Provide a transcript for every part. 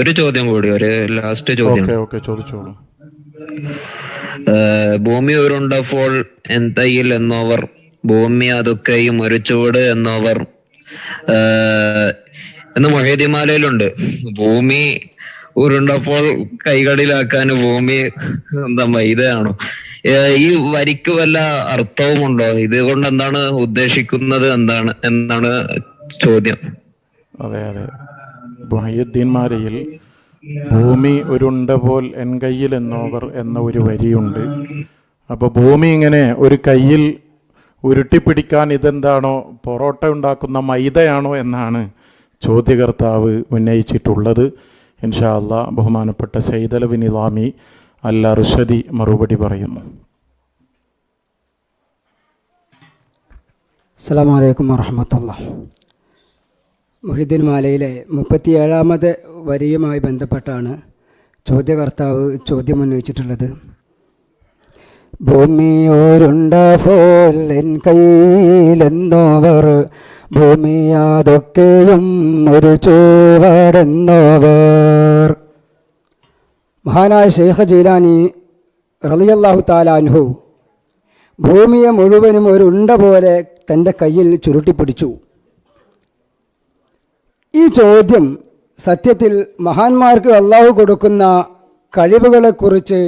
ഒരു ചോദ്യം കൂടി, ഒരു ലാസ്റ്റ് ചോദ്യം. ഓക്കെ ചോദിച്ചോളൂ. ഭൂമി ഉരുണ്ടപ്പോൾ എന്തയിൽ എന്നോവർ, ഭൂമി അതൊക്കെയും ഒരു ചൂട് എന്നോവർ എന്ന് മൊഹീദിമാലയിലുണ്ട്. ഭൂമി ഉരുണ്ടപ്പോൾ കൈകളിലാക്കാൻ ഭൂമി എന്താ മൈദയാണോ? ഈ വരിക്ക് വല്ല അർത്ഥവുമുണ്ടോ? ഇതുകൊണ്ട് എന്താണ് ഉദ്ദേശിക്കുന്നത് എന്നാണ് ചോദ്യം. അതെ മൊഹീദ്ദീൻമാലയിൽ ഭൂമി ഒരുണ്ട പോൽ എൻ കയ്യിൽ എന്നോവർ എന്ന ഒരു വരിയുണ്ട്. അപ്പോൾ ഭൂമി ഇങ്ങനെ ഒരു കയ്യിൽ ഉരുട്ടിപ്പിടിക്കാൻ ഇതെന്താണോ, പൊറോട്ട ഉണ്ടാക്കുന്ന മൈദയാണോ എന്നാണ് ചോദ്യകർത്താവ് ഉന്നയിച്ചിട്ടുള്ളത്. ഇൻഷാ അല്ലാഹ് ബഹുമാനപ്പെട്ട സയ്യിദ് അലവി നിളാമി അൽ അർശദി മറുപടി പറയുന്നു. അസ്സലാമു അലൈക്കും വറഹ്മത്തുള്ളാഹി. മൊഹീദ്ദീൻമാലയിലെ 37-ാമത് വരിയുമായി ബന്ധപ്പെട്ടാണ് ചോദ്യകർത്താവ് ചോദ്യം ഉന്നയിച്ചിട്ടുള്ളത്. ഭൂമി ഒരുണ്ട പോൽ എൻ കയ്യിലെന്നോവർ, ഭൂമി അതൊക്കെയും ഒരു ചുവടെന്നോവർ. മഹാനായ ശൈഖ് ജീലാനി റളിയല്ലാഹു തആല അൻഹു ഭൂമിയെ മുഴുവനും ഒരു ഉണ്ട പോലെ തൻ്റെ കയ്യിൽ ചുരുട്ടിപ്പിടിച്ചു. ഈ ചോദ്യം സത്യത്തിൽ മഹാന്മാർക്ക് അള്ളാഹു കൊടുക്കുന്ന കഴിവുകളെക്കുറിച്ച്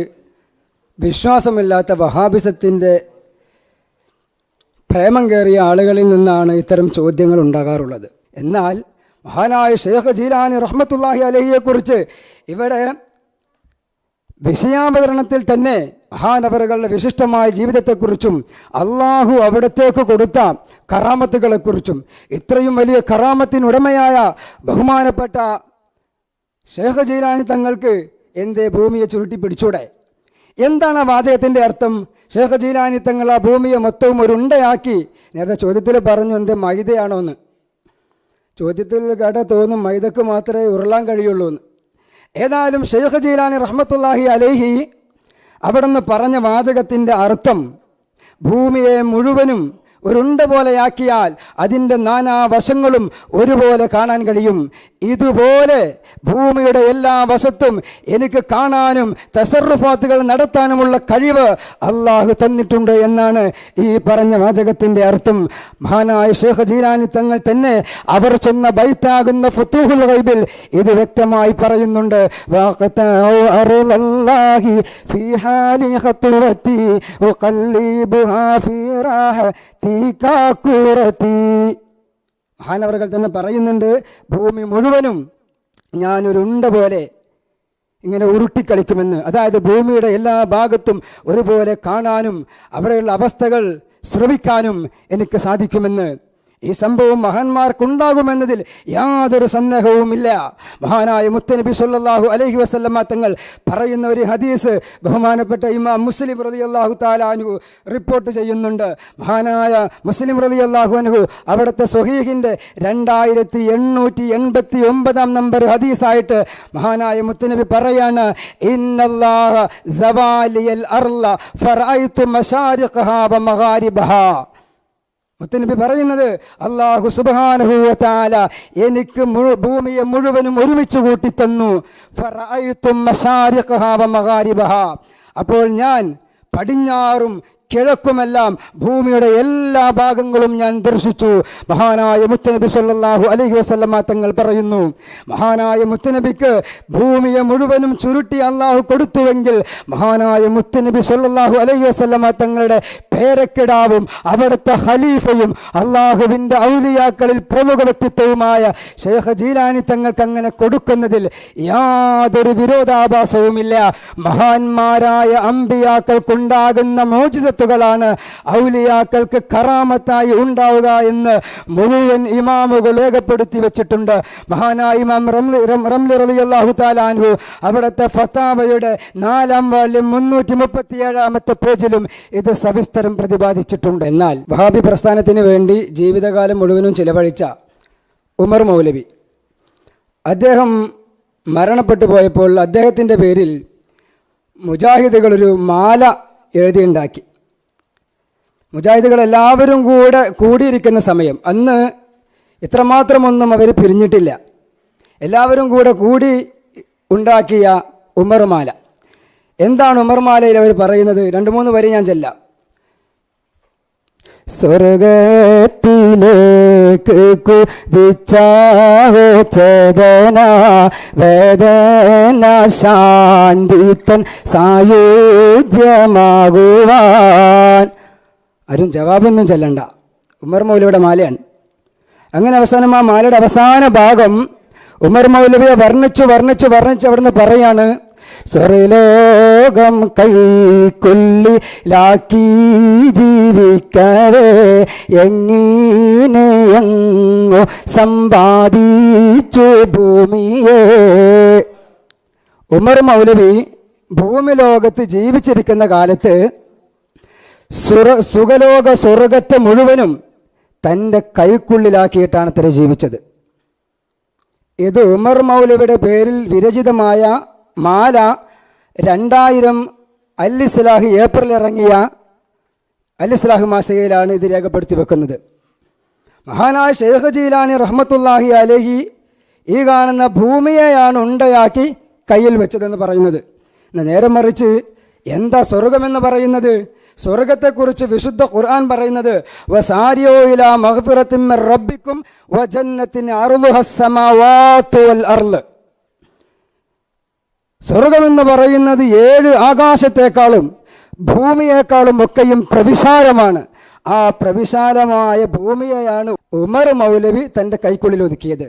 വിശ്വാസമില്ലാത്ത വഹാബിസത്തിൻ്റെ പ്രേമം കയറിയ ആളുകളിൽ നിന്നാണ് ഇത്തരം ചോദ്യങ്ങൾ ഉണ്ടാകാറുള്ളത്. എന്നാൽ മഹാനായ ശൈഖ് ജീലാനി റഹ്മത്തുള്ളാഹി അലൈഹിയെക്കുറിച്ച് ഇവിടെ വിഷയാവതരണത്തിൽ തന്നെ മഹാനവറുകളുടെ വിശിഷ്ടമായ ജീവിതത്തെക്കുറിച്ചും അള്ളാഹു അവിടത്തേക്ക് കൊടുത്ത കറാമത്തുകളെക്കുറിച്ചും, ഇത്രയും വലിയ കറാമത്തിനുടമയായ ബഹുമാനപ്പെട്ട ശൈഖ് ജീലാനി തങ്ങൾക്ക് എന്തേ ഭൂമിയെ ചുരുട്ടിപ്പിടിച്ചൂടെ? എന്താണ് ആ വാചകത്തിൻ്റെ അർത്ഥം? ശൈഖ് ജീലാനി തങ്ങൾ ആ ഭൂമിയെ മൊത്തവും ഒരു ഉണ്ടയാക്കി. നേരത്തെ ചോദ്യത്തിൽ പറഞ്ഞു എന്ത് മൈദയാണോ എന്ന്. ചോദ്യത്തിൽ കേട്ടാൽ തോന്നും മൈദക്ക് മാത്രമേ ഉരുളാൻ കഴിയുള്ളൂ എന്ന്. ഏതായാലും ശൈഖ് ജീലാനി റഹ്മത്തുള്ളാഹി അലൈഹി അവിടുന്ന് പറഞ്ഞ വാചകത്തിൻ്റെ അർത്ഥം, ഭൂമിയെ മുഴുവനും ഒരുണ്ട പോലെയാക്കിയാൽ അതിൻ്റെ നാനാവശങ്ങളും ഒരുപോലെ കാണാൻ കഴിയും. ഇതുപോലെ ഭൂമിയുടെ എല്ലാ വശത്തും എനിക്ക് കാണാനും തസറുഫാത്തുകൾ നടത്താനുമുള്ള കഴിവ് അള്ളാഹു തന്നിട്ടുണ്ട് എന്നാണ് ഈ പറഞ്ഞ വാചകത്തിൻ്റെ അർത്ഥം. മഹാനായ ശൈഖ് ജീലാനി തങ്ങൾ തന്നെ അവർ ചെന്ന ബൈത്താകുന്ന ഫുതൂഹുൽ ഗൈബിൽ ഇത് വ്യക്തമായി പറയുന്നുണ്ട്. മഹാനവറുകൾ തന്നെ പറയുന്നുണ്ട്, ഭൂമി മുഴുവനും ഞാനൊരു ഉണ്ട പോലെ ഇങ്ങനെ ഉരുട്ടിക്കളിക്കുമെന്ന്. അതായത് ഭൂമിയുടെ എല്ലാ ഭാഗത്തും ഒരുപോലെ കാണാനും അവിടെയുള്ള അവസ്ഥകൾ ശ്രവിക്കാനും എനിക്ക് സാധിക്കുമെന്ന്. ഈ സംഭവം മഹാന്മാർക്കുണ്ടാകുമെന്നതിൽ യാതൊരു സന്ദേഹവുമില്ല. മഹാനായ മുത്തനബി സല്ലല്ലാഹു അലൈഹി വസല്ലമ തങ്ങൾ പറയുന്ന ഒരു ഹദീസ് ബഹുമാനപ്പെട്ട ഇമാം മുസ്ലിം റളിയല്ലാഹു തആല അൻഹു റിപ്പോർട്ട് ചെയ്യുന്നുണ്ട്. മഹാനായ മുസ്ലിം റളിയല്ലാഹു അൻഹു അവിടുത്തെ സ്വഹീഹിൻ്റെ 2889 നമ്പർ ഹദീസായിട്ട് മഹാനായ മുത്തനബി പറയാണ്, ഇന്നല്ലാഹ സവാലിയൽ അർള ഫറഅയ്തു മശാരിഖഹാ വ മഗാരിബഹാ. മുത്തനബി പറയുന്നത്, അല്ലാഹു സുബ്ഹാനഹു വ തആല എനിക്ക് ഭൂമിയെ മുഴുവനും ഒരുമിച്ച് കൂട്ടി തന്നു. ഫറഅയ്തു മശാരിഖഹാ വ മഗാരിബഹാ. അപ്പോൾ ഞാൻ പടിഞ്ഞാറും കിഴക്കുമെല്ലാം ഭൂമിയുടെ എല്ലാ ഭാഗങ്ങളും ഞാൻ ദർശിച്ചു. മഹാനായ മുത്തനബി സല്ലല്ലാഹു അലൈഹി വസല്ലമ തങ്ങൾ പറയുന്നു, മഹാനായ മുത്തനബിക്ക് ഭൂമിയെ മുഴുവനും ചുരുട്ടി അള്ളാഹു കൊടുത്തുവെങ്കിൽ മഹാനായ മുത്തനബി സല്ലല്ലാഹു അലൈഹി വസല്ലമ തങ്ങളുടെ പേരക്കിടാവും അവിടുത്തെ ഖലീഫയും അള്ളാഹുവിൻ്റെ ഔലിയാക്കളിൽ പ്രമുഖ വ്യക്തിത്വവുമായ ശൈഖ് ജീലാനി തങ്ങൾക്ക് അങ്ങനെ കൊടുക്കുന്നതിൽ യാതൊരു വിരോധാഭാസവുമില്ല. മഹാന്മാരായ അമ്പിയാക്കൾക്കുണ്ടാകുന്ന മോചിതത്വ ാണ് ഔലിയാക്കൾക്ക് കറാമത്തായി ഉണ്ടാവുക എന്ന് മുഴുവൻ ഇമാമുകൾ രേഖപ്പെടുത്തി വെച്ചിട്ടുണ്ട്. മഹാനായ ഇമാം റംലി റളിയല്ലാഹു തആല അൻഹു അവിടുത്തെ ഫതാവയുടെ 4-ാം വാള്യം 337-ാമത്തെ പേജിലും ഇത് സവിസ്തരം പ്രതിപാദിച്ചിട്ടുണ്ട്. എന്നാൽ വഹാബി പ്രസ്ഥാനത്തിന് വേണ്ടി ജീവിതകാലം മുഴുവനും ചിലവഴിച്ച ഉമർ മൗലവി അദ്ദേഹം മരണപ്പെട്ടു പോയപ്പോൾ അദ്ദേഹത്തിൻ്റെ പേരിൽ മുജാഹിദുകളൊരു മാല എഴുതിയുണ്ടാക്കി. മുജാഹിദുകൾ എല്ലാവരും കൂടിയിരിക്കുന്ന സമയം, അന്ന് ഇത്രമാത്രമൊന്നും അവർ പിരിഞ്ഞിട്ടില്ല. എല്ലാവരും കൂടി ഉണ്ടാക്കിയ ഉമർമാല. എന്താണ് ഉമർമാലയിൽ അവർ പറയുന്നത്? 2-3 വരി ഞാൻ ചെല്ലാം. സ്വർഗത്തിലേക്ക് കുതിച്ചാവേ ചേതന വേദന ശാന്തിത്തൻ സായുജ്യമാകുവാൻ. ആരും ജവാബൊന്നും ചെല്ലണ്ട, ഉമർ മൗലവിയുടെ മാലയാണ്. അങ്ങനെ അവസാനം ആ മാലയുടെ അവസാന ഭാഗം ഉമർ മൗലവിയെ വർണ്ണിച്ച് അവിടുന്ന് പറയാണ്, സ്വർലോകം കൈക്കുള്ളിലാക്കി ജീവിക്കവേ എങ്ങനെയങ്ങോ സമ്പാദിച്ചു ഭൂമിയെ. ഉമർ മൗലവി ഭൂമി ലോകത്ത് ജീവിച്ചിരിക്കുന്ന കാലത്ത് സുഖലോക സ്വർഗത്തെ മുഴുവനും തൻ്റെ കൈക്കുള്ളിലാക്കിയിട്ടാണ് അത്ര ജീവിച്ചത്. ഇത് ഉമർ മൗലവിയുടെ പേരിൽ വിരചിതമായ മാല 2000 അൽ-ഇസ്ലാഹ് ഏപ്രിൽ ഇറങ്ങിയ അൽ-ഇസ്ലാഹ് മാസികയിലാണ് ഇത് രേഖപ്പെടുത്തി വെക്കുന്നത്. മഹാനായ ഷെയ്ഖ് ജീലാനി റഹ്മത്തുള്ളാഹി അലൈഹി ഈ കാണുന്ന ഭൂമിയെയാണ് ഉണ്ടയാക്കി കയ്യിൽ വെച്ചതെന്ന് പറയുന്നത്. നേരെ മറിച്ച് എന്താ സ്വർഗമെന്ന് പറയുന്നത്? സ്വർഗത്തെക്കുറിച്ച് വിശുദ്ധ ഖുർആൻ പറയുന്നത് വസാരിയോ ഇലാ മഗ്ഫിറത്തിൻ മിർ റബ്ബിക്കും വജന്നത്തിൻ അർളുഹസ് സമാവാതു വൽ അർള്. സ്വർഗമെന്ന് പറയുന്നത് 7 ആകാശത്തെക്കാളും ഭൂമിയേക്കാളും ഒക്കെയും പ്രവിശാലമാണ്. ആ പ്രവിശാലമായ ഭൂമിയെയാണ് ഉമർ മൗലവി തൻ്റെ കൈക്കുള്ളിൽ ഒതുക്കിയത്.